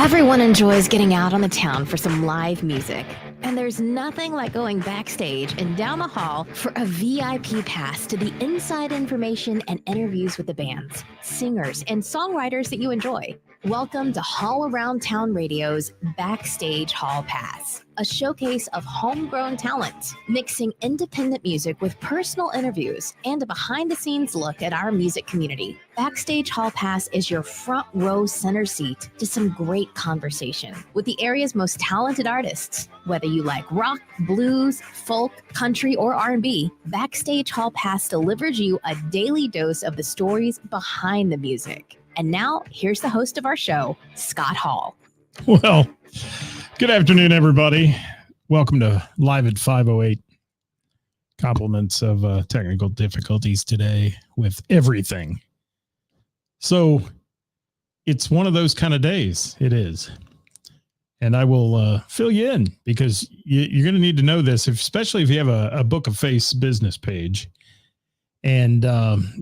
Everyone enjoys getting out on the town for some live music. And there's nothing like going backstage and down the hall for a VIP pass to the inside information and interviews with the bands, singers, and songwriters that you enjoy. Welcome to Hall Around Town Radio's Backstage Hall Pass, a showcase of homegrown talent, mixing independent music with personal interviews and a behind-the-scenes look at our music community. Backstage Hall Pass is your front row center seat to some great conversation with the area's most talented artists. Whether you like rock, blues, folk, country, or R&B, Backstage Hall Pass delivers you a daily dose of the stories behind the music. And now, here's the host of our show, Scott Hall. Well, good afternoon, everybody. Welcome to Live at 508. Compliments of technical difficulties today with everything. So it's one of those kind of days. It is. And I will fill you in because you're going to need to know this, especially if you have a Book of Face business page. And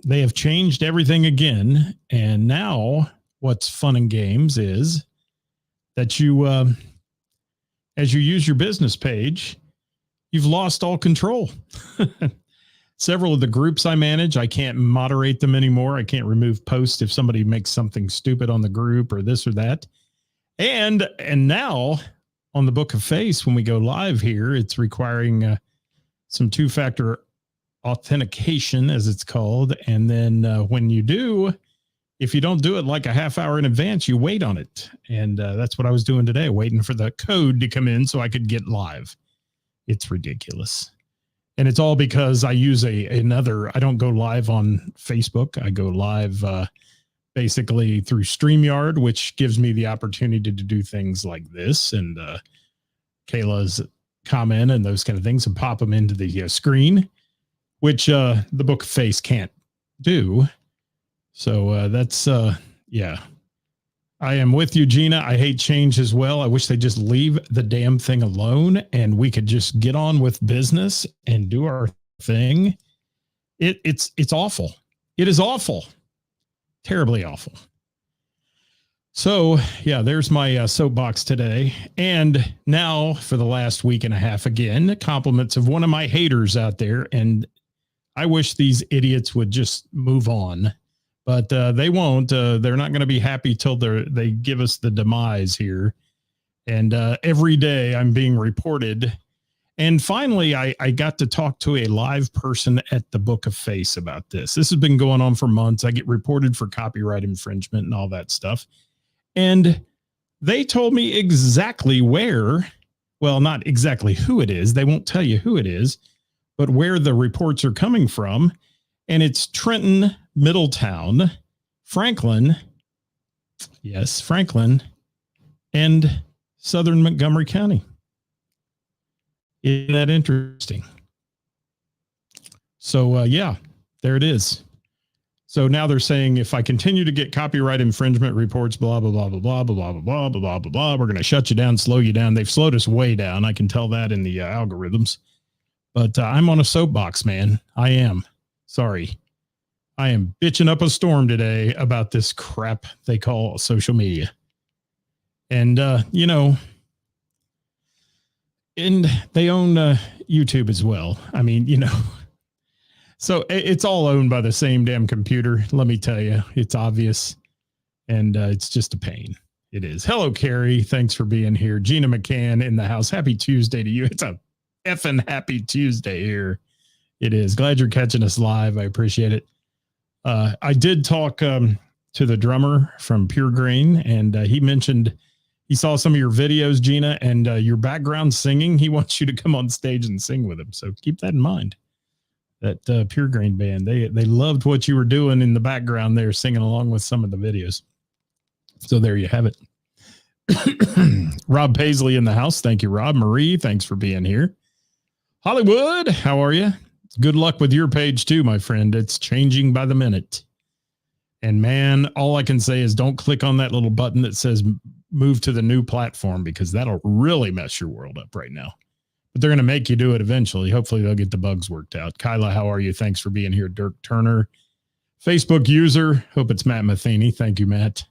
they have changed everything again. And now what's fun and games is that you, as you use your business page, you've lost all control. Several of the groups I manage, I can't moderate them anymore. I can't remove posts if somebody makes something stupid on the group or this or that. And now on the Book of Face, when we go live here, it's requiring some two-factor authentication, as it's called. And then when you do, if you don't do it like a half hour in advance, you wait on it. And that's what I was doing today, waiting for the code to come in so I could get live. It's ridiculous. And it's all because I use I don't go live on Facebook. I go live basically through StreamYard, which gives me the opportunity to do things like this and Kayla's comment and those kind of things and pop them into the screen, which the Book of Face can't do. So that's, yeah. I am with you, Gina. I hate change as well. I wish they'd just leave the damn thing alone and we could just get on with business and do our thing. It's awful. It is awful. Terribly awful. So, yeah, there's my soapbox today. And now for the last week and a half, again, compliments of one of my haters out there. And I wish these idiots would just move on. But they won't. They're not going to be happy till they give us the demise here. And every day I'm being reported. And finally, I got to talk to a live person at the Book of Face about this. This has been going on for months. I get reported for copyright infringement and all that stuff. And they told me exactly where, well, not exactly who it is. They won't tell you who it is, but where the reports are coming from. And it's Trenton, Middletown, Franklin, yes, Franklin, and Southern Montgomery County. Isn't that interesting? So, yeah, there it is. So now they're saying if I continue to get copyright infringement reports, blah, blah, blah, blah, blah, blah, blah, blah, blah, blah, blah, blah, we're going to shut you down, slow you down. They've slowed us way down. I can tell that in the algorithms. But I'm on a soapbox, man. I am. Sorry. I am bitching up a storm today about this crap they call social media. And, you know, and they own YouTube as well. I mean, you know, so it's all owned by the same damn computer. Let me tell you, it's obvious. And it's just a pain. It is. Hello, Carrie. Thanks for being here. Gina McCann in the house. Happy Tuesday to you. It's a effing happy Tuesday here. It is. Glad you're catching us live. I appreciate it. I did talk to the drummer from Pure Grain, and he mentioned he saw some of your videos, Gina, and your background singing. He wants you to come on stage and sing with him. So keep that in mind. That Pure Grain band, they loved what you were doing in the background there, singing along with some of the videos. So there you have it. Rob Paisley in the house. Thank you, Rob. Marie, thanks for being here. Hollywood, how are you? Good luck with your page too, my friend. It's changing by the minute. And man, all I can say is don't click on that little button that says move to the new platform, because that'll really mess your world up right now. But they're going to make you do it eventually. Hopefully they'll get the bugs worked out. Kyla, how are you? Thanks for being here. Dirk Turner, Facebook user. Hope it's Matt Matheny. Thank you, Matt,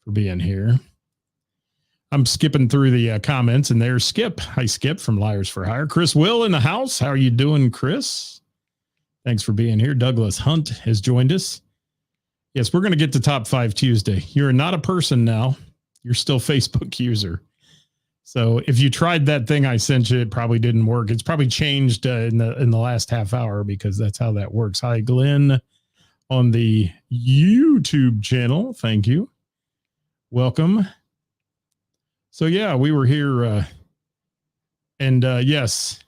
for being here. I'm skipping through the comments, and there's Skip. Hi, Skip from Liars for Hire. Chris Will in the house. How are you doing, Chris? Thanks for being here. Douglas Hunt has joined us. Yes, we're going to get to Top 5 Tuesday. You're not a person now. You're still Facebook user. So if you tried that thing I sent you, it probably didn't work. It's probably changed in the last half hour because that's how that works. Hi, Glenn on the YouTube channel. Thank you. Welcome. So yeah, we were here, and yes,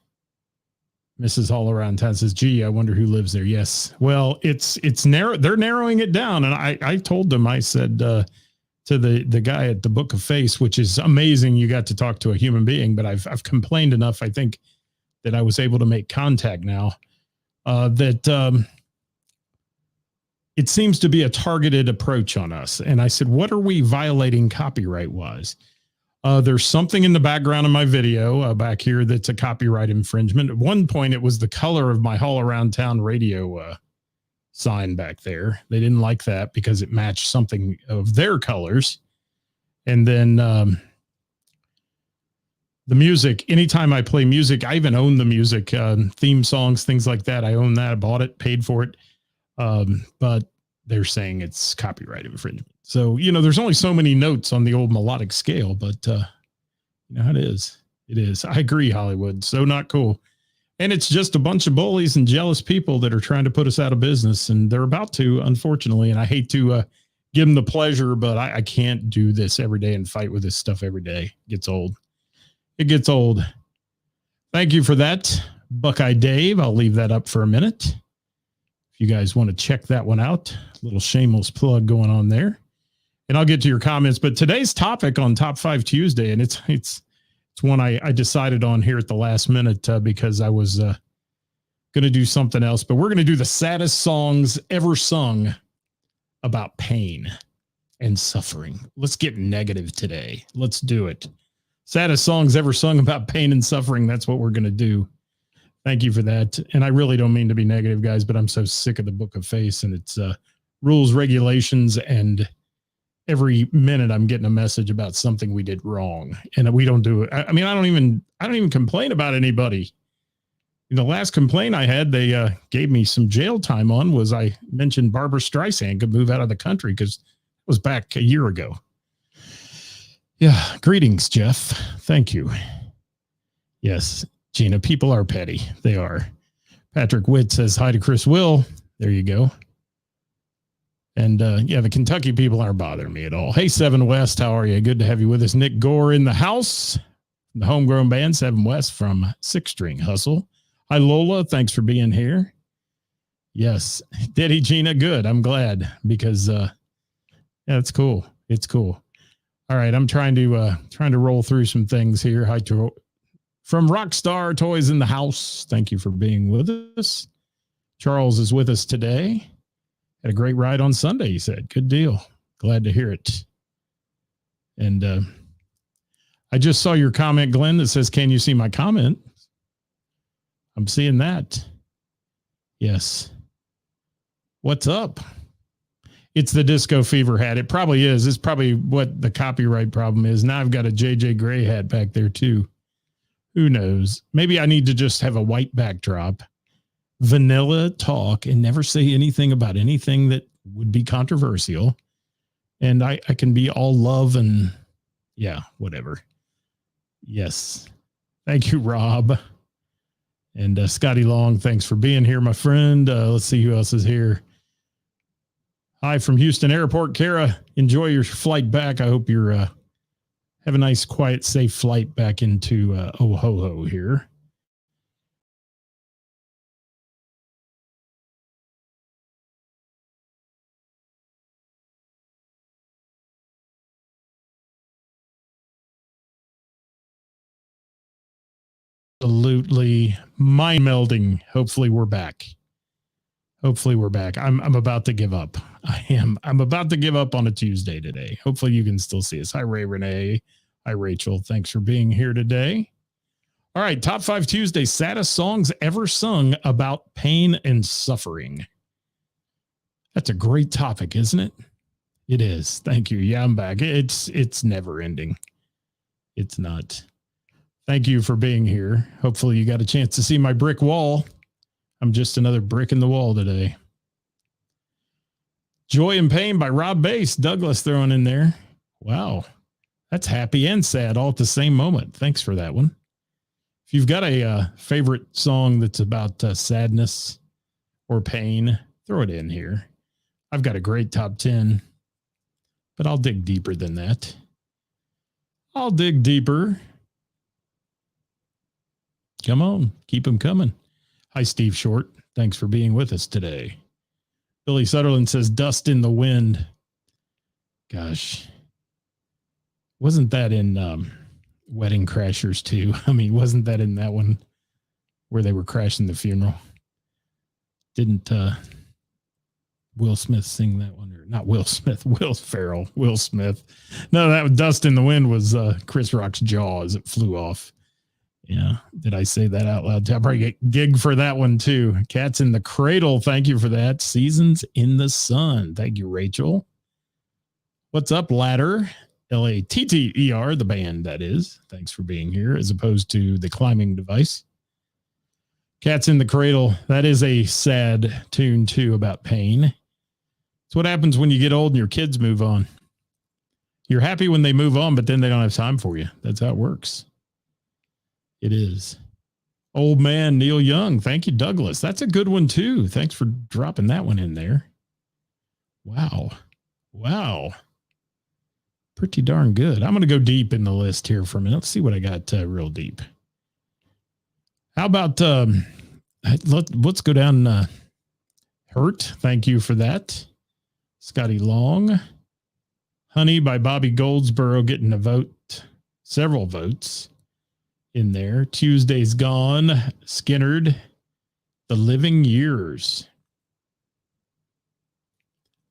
Mrs. All Around Town says, "Gee, I wonder who lives there." Yes, well, it's narrow. They're narrowing it down, and I told them, I said to the guy at the Book of Face, which is amazing. You got to talk to a human being, but I've complained enough. I think that I was able to make contact now. That it seems to be a targeted approach on us, and I said, "What are we violating copyright wise?" There's something in the background of my video back here that's a copyright infringement. At one point, it was the color of my All Around Town radio sign back there. They didn't like that because it matched something of their colors. And then the music, anytime I play music, I even own the music, theme songs, things like that. I own that. I bought it, paid for it. But they're saying it's copyright infringement. So, there's only so many notes on the old melodic scale, but you know how it is. It is. I agree, Hollywood. So not cool. And it's just a bunch of bullies and jealous people that are trying to put us out of business, and they're about to, unfortunately. And I hate to give them the pleasure, but I can't do this every day and fight with this stuff every day. It gets old. It gets old. Thank you for that, Buckeye Dave. I'll leave that up for a minute. If you guys want to check that one out, a little shameless plug going on there. And I'll get to your comments, but today's topic on Top 5 Tuesday, and it's one I decided on here at the last minute because I was going to do something else, but we're going to do the saddest songs ever sung about pain and suffering. Let's get negative today. Let's do it. Saddest songs ever sung about pain and suffering. That's what we're going to do. Thank you for that. And I really don't mean to be negative, guys, but I'm so sick of the Book of Face and its rules, regulations, and every minute I'm getting a message about something we did wrong, and we don't do it. I mean, I don't even complain about anybody. The last complaint I had, they gave me some jail time on, was I mentioned Barbara Streisand could move out of the country because it was back a year ago. Yeah. Greetings, Jeff. Thank you. Yes, Gina, people are petty. They are. Patrick Witt says hi to Chris Will. There you go. And yeah, the Kentucky people aren't bothering me at all. Hey, Seven West, how are you? Good to have you with us. Nick Gore in the house, the homegrown band, Seven West from Six String Hustle. Hi, Lola. Thanks for being here. Yes. Diddy, Gina, good. I'm glad because, yeah, it's cool. It's cool. All right. I'm trying to roll through some things here. Hi, from Rockstar Toys in the house. Thank you for being with us. Charles is with us today. Had a great ride on Sunday, he said. Good deal. Glad to hear it. And I just saw your comment, Glenn, that says, "Can you see my comment?" I'm seeing that. Yes. What's up? It's the Disco Fever hat. It probably is. It's probably what the copyright problem is. Now I've got a JJ Gray hat back there too. Who knows? Maybe I need to just have a white backdrop, vanilla talk, and never say anything about anything that would be controversial. And I can be all love and yeah, whatever. Yes. Thank you, Rob. And Scotty Long, thanks for being here, my friend. Let's see who else is here. Hi from Houston Airport. Kara, enjoy your flight back. I hope you're have a nice, quiet, safe flight back into Ohoho here. Absolutely mind melding. Hopefully we're back. Hopefully we're back. I'm about to give up. I'm about to give up on a Tuesday today. Hopefully you can still see us. Hi, Ray Renee. Hi, Rachel. Thanks for being here today. All right. Top 5 Tuesday, saddest songs ever sung about pain and suffering. That's a great topic, isn't it? It is. Thank you. Yeah, I'm back. It's never ending. It's not. Thank you for being here. Hopefully you got a chance to see my brick wall. I'm just another brick in the wall today. Joy and Pain by Rob Bass. Douglas throwing in there. Wow. That's happy and sad all at the same moment. Thanks for that one. If you've got a favorite song that's about sadness or pain, throw it in here. I've got a great top 10, but I'll dig deeper than that. I'll dig deeper. Come on, keep them coming. Hi, Steve Short. Thanks for being with us today. Billy Sutherland says, Dust in the Wind. Gosh. Wasn't that in Wedding Crashers too? I mean, wasn't that in that one where they were crashing the funeral? Didn't Will Smith sing that one? Or not Will Smith, Will Ferrell, Will Smith. No, that was Dust in the Wind was Chris Rock's jaw as it flew off. Yeah. Did I say that out loud? I'll probably get gig for that one too. Cats in the Cradle. Thank you for that. Seasons in the Sun. Thank you, Rachel. What's up, Ladder? Latter, the band, that is. Thanks for being here, as opposed to the climbing device. Cats in the Cradle. That is a sad tune too about pain. It's what happens when you get old and your kids move on. You're happy when they move on, but then they don't have time for you. That's how it works. It is. Old Man, Neil Young. Thank you, Douglas. That's a good one too. Thanks for dropping that one in there. Wow. Wow. Pretty darn good. I'm going to go deep in the list here for a minute. Let's see what I got real deep. How about, let's go down Hurt. Thank you for that. Scotty Long. Honey by Bobby Goldsboro getting a vote. Several votes in there. Tuesday's Gone. Skinnerd. The Living Years.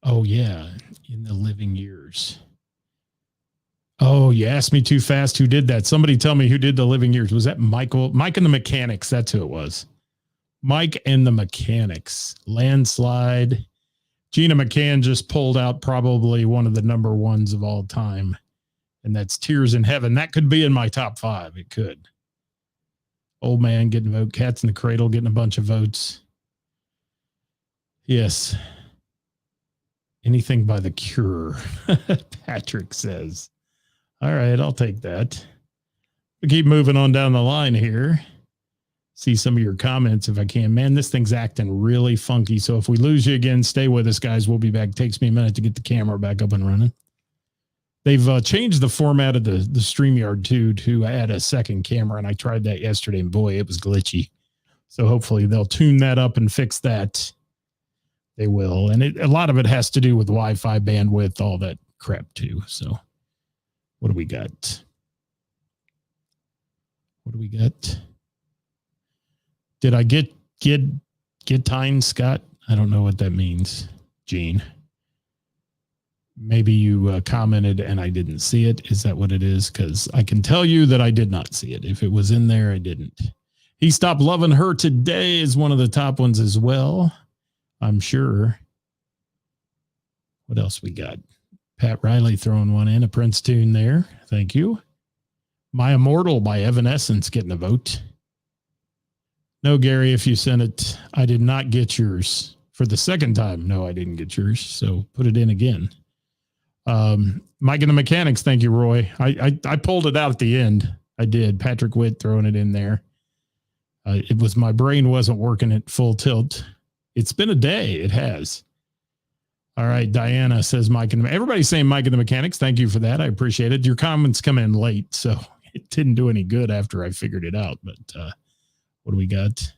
Oh, yeah. In the Living Years. Oh, you asked me too fast who did that. Somebody tell me who did the Living Years. Was that Mike and the Mechanics? That's who it was. Mike and the Mechanics. Landslide. Gina McCann just pulled out probably one of the number ones of all time. And that's Tears in Heaven. That could be in my top 5. It could. Old Man getting a vote. Cats in the Cradle getting a bunch of votes. Yes. Anything by The Cure. Patrick says. All right, I'll take that. We keep moving on down the line here. See some of your comments if I can. Man, this thing's acting really funky. So if we lose you again, stay with us, guys. We'll be back. It takes me a minute to get the camera back up and running. They've changed the format of the StreamYard too to add a second camera, and I tried that yesterday, and boy, it was glitchy. So hopefully they'll tune that up and fix that. They will. And a lot of it has to do with Wi-Fi bandwidth, all that crap too. So what do we got? What do we got? Did I get time, Scott? I don't know what that means, Gene. Maybe you commented and I didn't see it. Is that what it is? Because I can tell you that I did not see it. If it was in there, I didn't. He Stopped Loving Her Today is one of the top ones as well, I'm sure. What else we got? Pat Riley throwing one in, a Prince tune there. Thank you. My Immortal by Evanescence getting a vote. No, Gary, if you sent it, I did not get yours for the second time. No, I didn't get yours. So put it in again. Mike and the Mechanics. Thank you, Roy. I pulled it out at the end. I did. Patrick Witt throwing it in there. It was, my brain wasn't working at full tilt. It's been a day. It has. All right. Diana says Mike and everybody's saying Mike and the Mechanics. Thank you for that. I appreciate it. Your comments come in late, so it didn't do any good after I figured it out. But what do we got?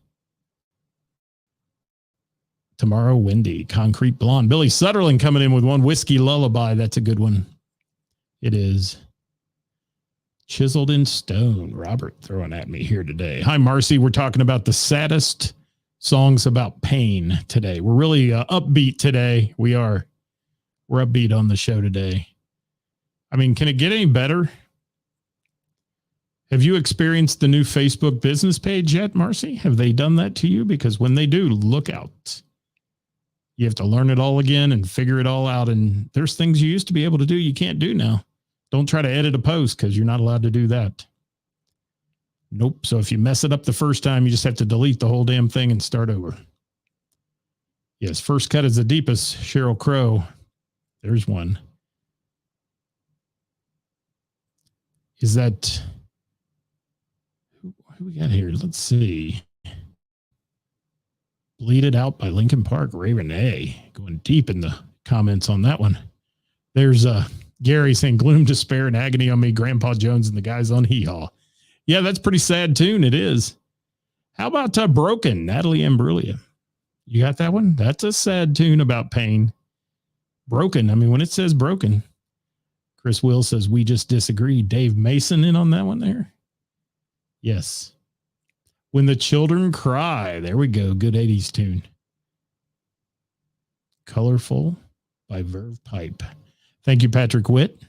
Tomorrow, Windy, Concrete Blonde. Billy Sutherland coming in with one, Whiskey Lullaby. That's a good one. It is. Chiseled in Stone. Robert throwing at me here today. Hi, Marcy. We're talking about the saddest songs about pain today. We're really upbeat today. We're upbeat on the show today. I mean, can it get any better? Have you experienced the new Facebook business page yet, Marcy? Have they done that to you? Because when they do, look out. You have to learn it all again and figure it all out. And there's things you used to be able to do you can't do now. Don't try to edit a post because you're not allowed to do that. Nope. So if you mess it up the first time, you just have to delete the whole damn thing and start over. Yes, first cut is the deepest. Sheryl Crow. There's one. Is that... Who we got here? Let's see. Bleed It Out by Linkin Park. Ray Renee. Going deep in the comments on that one. There's Gary saying gloom, despair, and agony on me. Grandpa Jones and the guys on Hee Haw. Yeah, that's a pretty sad tune. It is. How about Broken? Natalie Imbruglia. You got that one? That's a sad tune about pain. Broken. I mean, when it says broken, Chris Will says, we just disagree. Dave Mason in on that one there. Yes. When the Children Cry. There we go. Good 80s tune. Colorful by Verve Pipe. Thank you, Patrick Witt.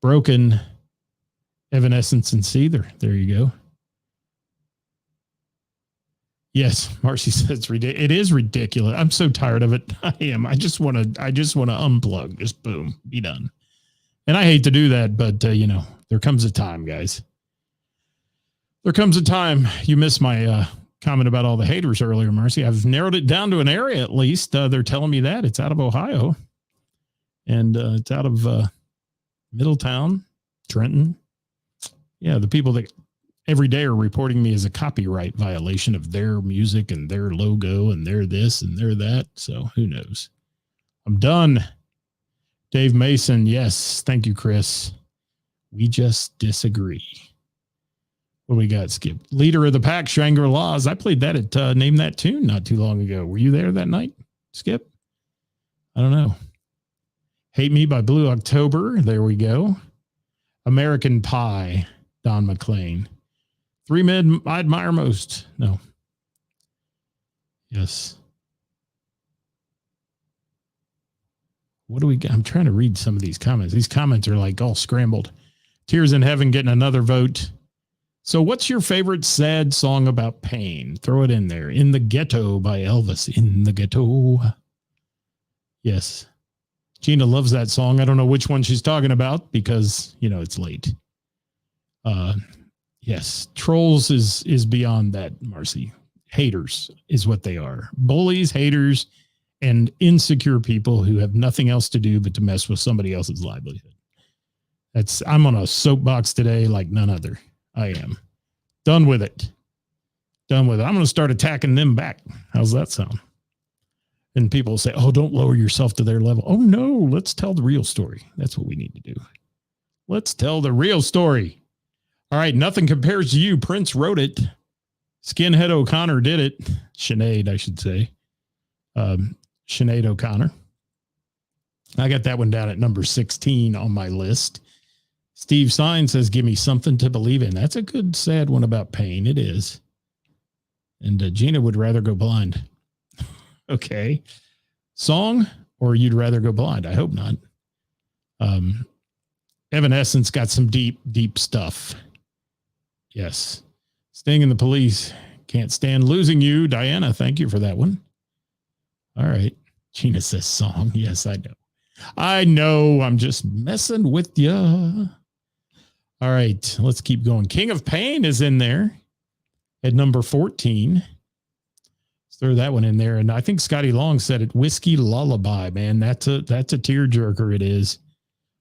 Broken. Evanescence and Seether. There you go. Yes, Marcy says it is ridiculous. I'm so tired of it. I am. I just want to unplug. Just boom, be done. And I hate to do that, but there comes a time, guys. There comes a time. You missed my comment about all the haters earlier, Marcy. I've narrowed it down to an area at least. They're telling me that it's out of Ohio, and it's out of Middletown, Trenton. Yeah, the people that every day are reporting me as a copyright violation of their music and their logo and their this and their that. So who knows? I'm done. Dave Mason. Yes. Thank you, Chris. We just disagree. What do we got, Skip? Leader of the Pack, Shangri-La's. I played that at Name That Tune not too long ago. Were you there that night, Skip? I don't know. Hate Me by Blue October. There we go. American Pie, Don McLean. Three Men I Admire Most. No. Yes. What do we got? I'm trying to read some of these comments. These comments are like all scrambled. Tears in Heaven getting another vote. So what's your favorite sad song about pain? Throw it in there. In the Ghetto by Elvis. In the Ghetto. Yes. Gina loves that song. I don't know which one she's talking about because, it's late. Yes. Trolls is beyond that, Marcy. Haters is what they are. Bullies, haters, and insecure people who have nothing else to do but to mess with somebody else's livelihood. I'm on a soapbox today like none other. I am. Done with it. Done with it. I'm going to start attacking them back. How's that sound? And people say, oh, don't lower yourself to their level. Oh, no, let's tell the real story. That's what we need to do. Let's tell the real story. All right, Nothing Compares to You. Prince wrote it. Skinhead O'Connor did it. Sinead, I should say. Sinead O'Connor. I got that one down at number 16 on my list. Steve Sine says, give me something to believe in. That's a good, sad one about pain. It is. And Gina would rather go blind. Okay. Song, or you'd rather go blind? I hope not. Evanescence got some deep, deep stuff. Yes. Sting and the Police. Can't Stand Losing You. Diana, thank you for that one. All right. Gina says song. Yes, I know. I know. I'm just messing with you. All right. Let's keep going. King of Pain is in there at number 14. Let's throw that one in there. And I think Scotty Long said it. Whiskey Lullaby, man. That's a tearjerker. It is.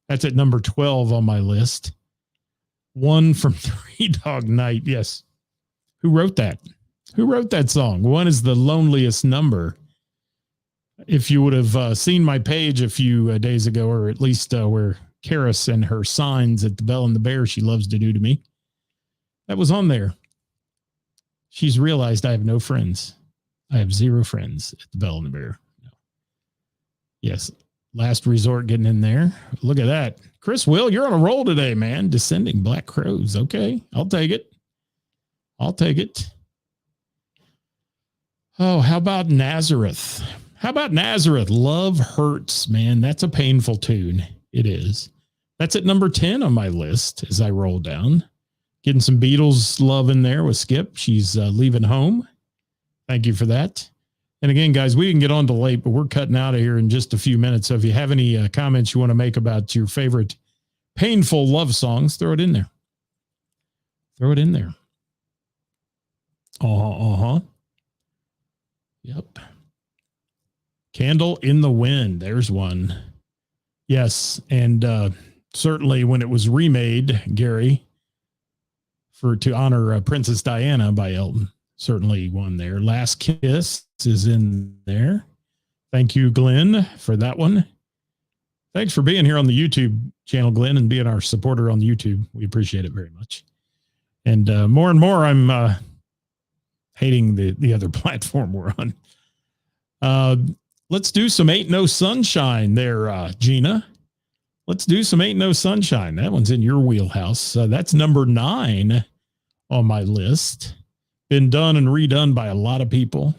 That's at number 12 on my list. One from Three Dog Night. Yes. Who wrote that? Who wrote that song? One is The Loneliest Number. If you would have seen my page a few days ago, or at least where Karis and her signs at the Bell and the Bear she loves to do to me, that was on there. She's realized I have no friends. I have zero friends at the Bell and the Bear. No. Yes. Last Resort getting in there. Look at that. Chris Will, you're on a roll today, man. Descending Black Crows. Okay. I'll take it. I'll take it. Oh, how about Nazareth? How about Nazareth? Love Hurts, man. That's a painful tune. It is. That's at number 10 on my list as I roll down. Getting some Beatles love in there with Skip. She's leaving home. Thank you for that. And again, guys, we didn't get on till late, but we're cutting out of here in just a few minutes. So if you have any comments you want to make about your favorite painful love songs. Throw it in there. Throw it in there. Uh-huh. Yep. Candle in the Wind. There's one. Yes. And certainly when it was remade, Gary, to honor Princess Diana by Elton, certainly one there. Last Kiss is in there. Thank you, Glenn, for that one. Thanks for being here on the YouTube channel, Glenn, and being our supporter on YouTube. We appreciate it very much. And more and more, I'm hating the other platform we're on. Let's do some Ain't No Sunshine there, Gina. Let's do some Ain't No Sunshine. That one's in your wheelhouse. That's number 9 on my list. Been done and redone by a lot of people.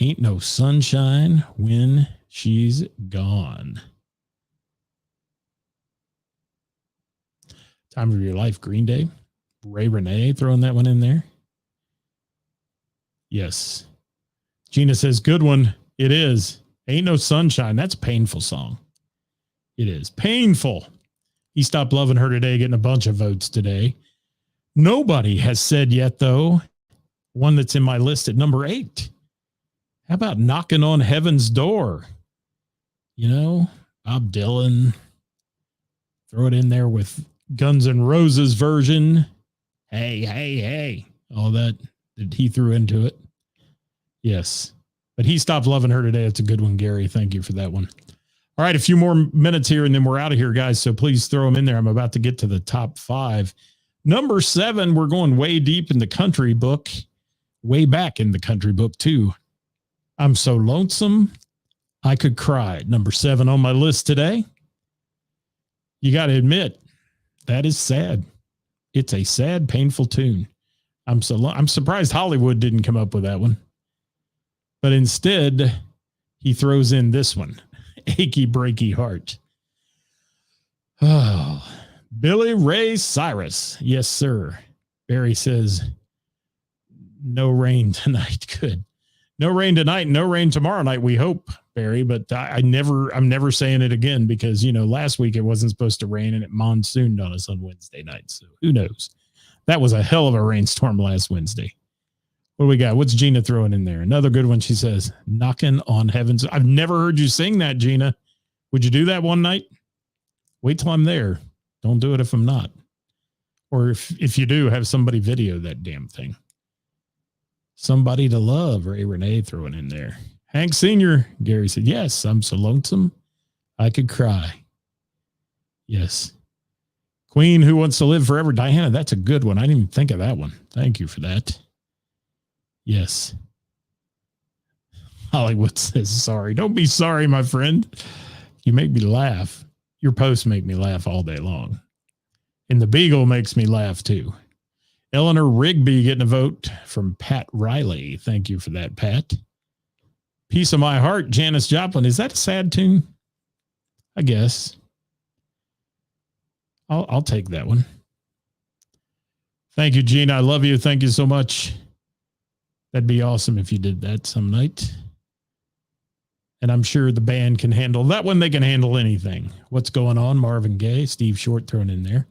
Ain't no sunshine when she's gone. Time of Your Life, Green Day. Ray Renee throwing that one in there. Yes. Gina says, good one. It is. Ain't No Sunshine. That's a painful song. It is painful. He Stopped Loving Her Today, getting a bunch of votes today. Nobody has said yet, though, one that's in my list at number 8. How about Knocking on Heaven's Door? You know, Bob Dylan. Throw it in there with Guns N' Roses version. Hey, hey, hey. All that he threw into it. Yes. But He Stopped Loving Her Today. It's a good one, Gary. Thank you for that one. All right, a few more minutes here, and then we're out of here, guys. So please throw them in there. I'm about to get to the top 5. Number 7, we're going way deep in the country book. Way back in the country book, too. I'm So Lonesome, I Could Cry. Number 7 on my list today. You got to admit, that is sad. It's a sad, painful tune. I'm surprised Hollywood didn't come up with that one. But instead, he throws in this one. Achy Breaky Heart. Oh, Billy Ray Cyrus. Yes, sir. Barry says, no rain tonight. Good. No rain tonight, no rain tomorrow night, we hope, Barry. But I'm never saying it again because, you know, last week it wasn't supposed to rain and it monsooned on us on Wednesday night. So who knows? That was a hell of a rainstorm last Wednesday. What do we got? What's Gina throwing in there? Another good one. She says, Knocking on Heaven's. I've never heard you sing that, Gina. Would you do that one night? Wait till I'm there. Don't do it if I'm not. Or if you do, have somebody video that damn thing. Somebody to Love, Ray Renee throwing in there. Hank Sr., Gary said, yes, I'm so lonesome, I could cry. Yes. Queen, Who Wants to Live Forever, Diana, that's a good one. I didn't even think of that one. Thank you for that. Yes. Hollywood says, sorry. Don't be sorry, my friend. You make me laugh. Your posts make me laugh all day long. And the Beagle makes me laugh too. Eleanor Rigby getting a vote from Pat Riley. Thank you for that, Pat. Piece of My Heart, Janis Joplin. Is that a sad tune? I guess. I'll take that one. Thank you, Gina. I love you. Thank you so much. That'd be awesome if you did that some night. And I'm sure the band can handle that one. They can handle anything. What's Going On? Marvin Gaye, Steve Short thrown in there.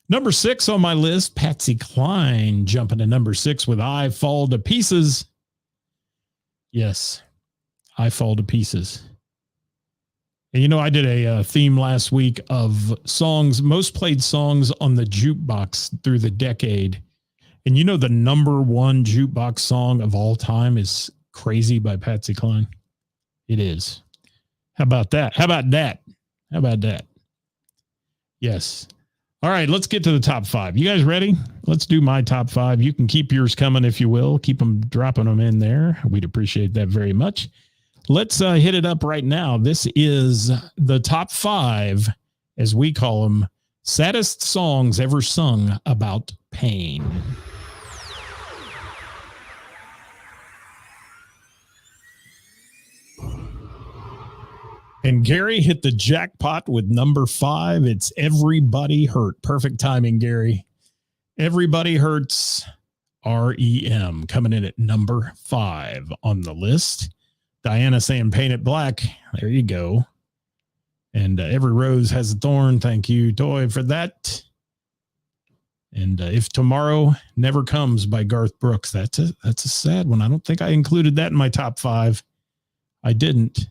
Number 6 on my list, Patsy Cline jumping to number 6 with I Fall to Pieces. Yes, I Fall to Pieces. And you know, I did a theme last week of songs, most played songs on the jukebox through the decade. And you know, the number 1 jukebox song of all time is Crazy by Patsy Cline. It is. How about that? How about that? How about that? Yes. All right, let's get to the top 5. You guys ready? Let's do my top 5. You can keep yours coming if you will. Keep them dropping them in there. We'd appreciate that very much. Let's hit it up right now. This is the top 5, as we call them, saddest songs ever sung about pain. And Gary hit the jackpot with number 5. It's Everybody Hurt. Perfect timing, Gary. Everybody Hurts, REM, coming in at number 5 on the list. Diana saying Paint It Black. There you go. And every rose has a thorn. Thank you, Toy, for that. And If Tomorrow Never Comes by Garth Brooks. That's a sad one. I don't think I included that in my top 5. I didn't.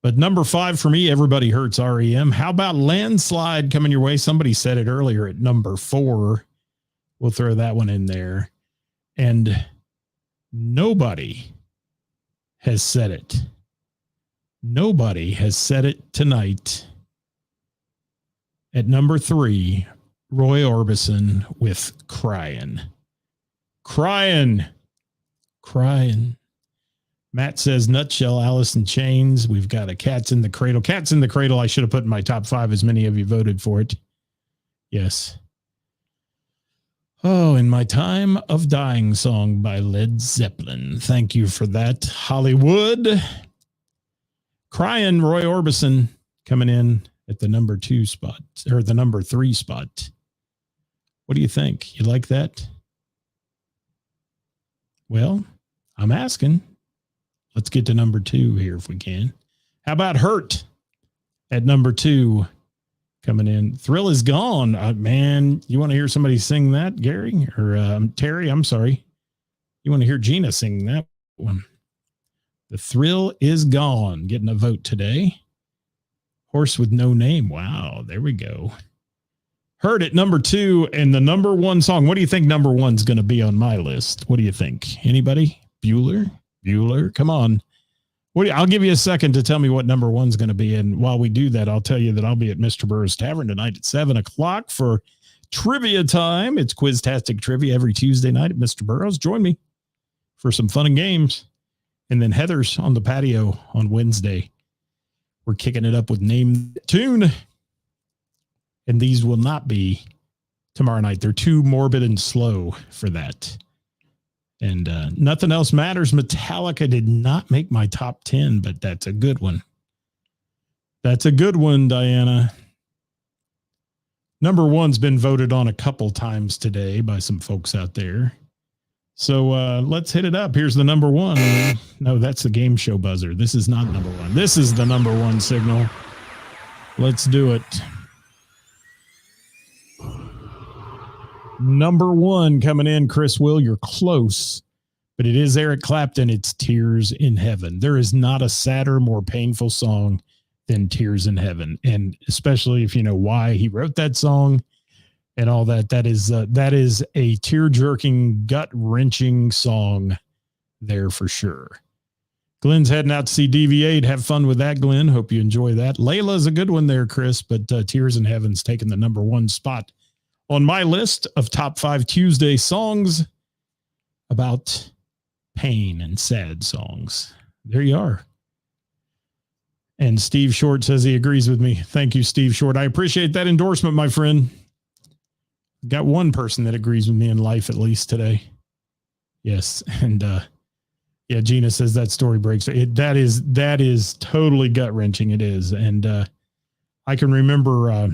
But number 5 for me, Everybody Hurts REM. How about Landslide coming your way? Somebody said it earlier at number 4. We'll throw that one in there. And nobody has said it. Nobody has said it tonight. At number 3, Roy Orbison with Crying. Crying. Matt says Nutshell, Alice in Chains. We've got a Cats in the Cradle. Cats in the Cradle I should have put in my top 5 as many of you voted for it. Yes. Oh, In My Time of Dying song by Led Zeppelin. Thank you for that. Hollywood. Crying, Roy Orbison coming in at the number 2 spot, or the number 3 spot. What do you think? You like that? Well, I'm asking. Let's get to number 2 here if we can. How about Hurt at number 2 coming in? Thrill Is Gone. Man, you want to hear somebody sing that, Gary? Or Terry, I'm sorry. You want to hear Gina sing that one? The Thrill Is Gone. Getting a vote today. Horse with No Name. Wow, there we go. Hurt at number 2 and the number 1 song. What do you think number 1's going to be on my list? What do you think? Anybody? Bueller? Come on. I'll give you a second to tell me what number 1's going to be. And while we do that, I'll tell you that I'll be at Mr. Burroughs Tavern tonight at 7:00 for trivia time. It's Quiztastic Trivia every Tuesday night at Mr. Burroughs. Join me for some fun and games. And then Heather's on the patio on Wednesday. We're kicking it up with Name Tune. And these will not be tomorrow night. They're too morbid and slow for that. And Nothing Else Matters. Metallica did not make my top 10, but that's a good one. That's a good one, Diana. Number 1's been voted on a couple times today by some folks out there. So let's hit it up. Here's the number 1. No, that's the game show buzzer. This is not number 1. This is the number 1 signal. Let's do it. Number 1 coming in, Chris Will, you're close, but it is Eric Clapton. It's Tears in Heaven. There is not a sadder, more painful song than Tears in Heaven. And especially if you know why he wrote that song and all that, that is a tear-jerking, gut-wrenching song there for sure. Glenn's heading out to see DV8. Have fun with that, Glenn. Hope you enjoy that. Layla's a good one there, Chris, but Tears in Heaven's taking the number 1 spot on my list of top 5 Tuesday songs about pain and sad songs. There you are. And Steve Short says he agrees with me. Thank you, Steve Short. I appreciate that endorsement, my friend. Got one person that agrees with me in life, at least today. Yes. And yeah, Gina says that story breaks. That is totally gut wrenching. It is. And I can remember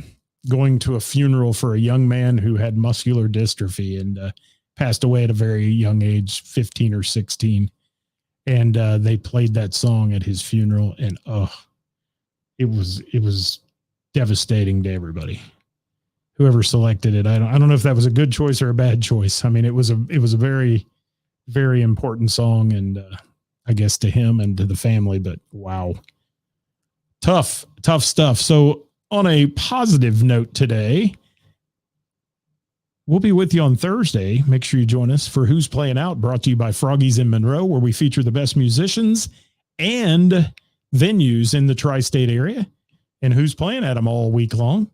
going to a funeral for a young man who had muscular dystrophy and passed away at a very young age, 15 or 16. And they played that song at his funeral, and it was devastating to everybody. Whoever selected it, I don't know if that was a good choice or a bad choice. I mean, it was a very, very important song, and I guess to him and to the family. But wow, tough stuff. So on a positive note today, we'll be with you on Thursday. Make sure you join us for Who's Playing Out, brought to you by Froggies in Monroe, where we feature the best musicians and venues in the tri-state area and who's playing at them all week long.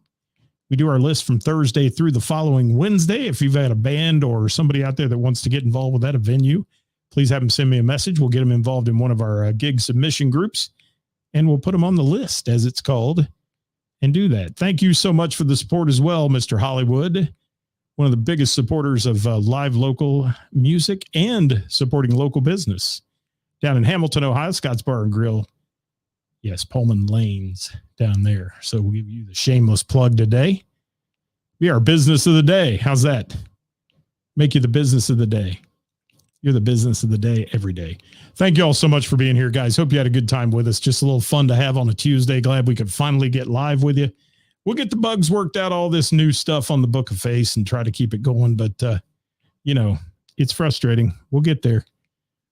We do our list from Thursday through the following Wednesday. If you've had a band or somebody out there that wants to get involved with that, a venue, please have them send me a message. We'll get them involved in one of our gig submission groups, and we'll put them on the list, as it's called, and do that. Thank you so much for the support as well, Mr. Hollywood, one of the biggest supporters of live local music and supporting local business down in Hamilton, Ohio, Scott's Bar and Grill. Yes, Pullman Lanes down there. So we'll give you the shameless plug today. Be our business of the day. How's that? Make you the business of the day. You're the business of the day every day. Thank you all so much for being here, guys. Hope you had a good time with us. Just a little fun to have on a Tuesday. Glad we could finally get live with you. We'll get the bugs worked out, all this new stuff on the Book of Face, and try to keep it going. But, it's frustrating. We'll get there.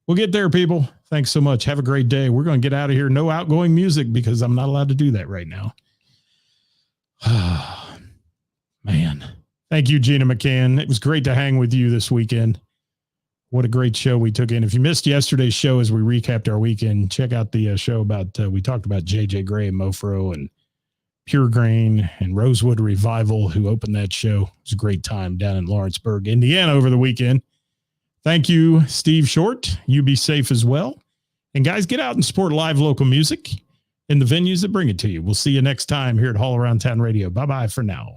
We'll get there, people. Thanks so much. Have a great day. We're going to get out of here. No outgoing music because I'm not allowed to do that right now. Man. Thank you, Gina McCann. It was great to hang with you this weekend. What a great show we took in. If you missed yesterday's show as we recapped our weekend, check out the show about, we talked about JJ Gray and Mofro and Pure Grain and Rosewood Revival, who opened that show. It was a great time down in Lawrenceburg, Indiana over the weekend. Thank you, Steve Short. You be safe as well. And guys, get out and support live local music in the venues that bring it to you. We'll see you next time here at All Around Town Radio. Bye-bye for now.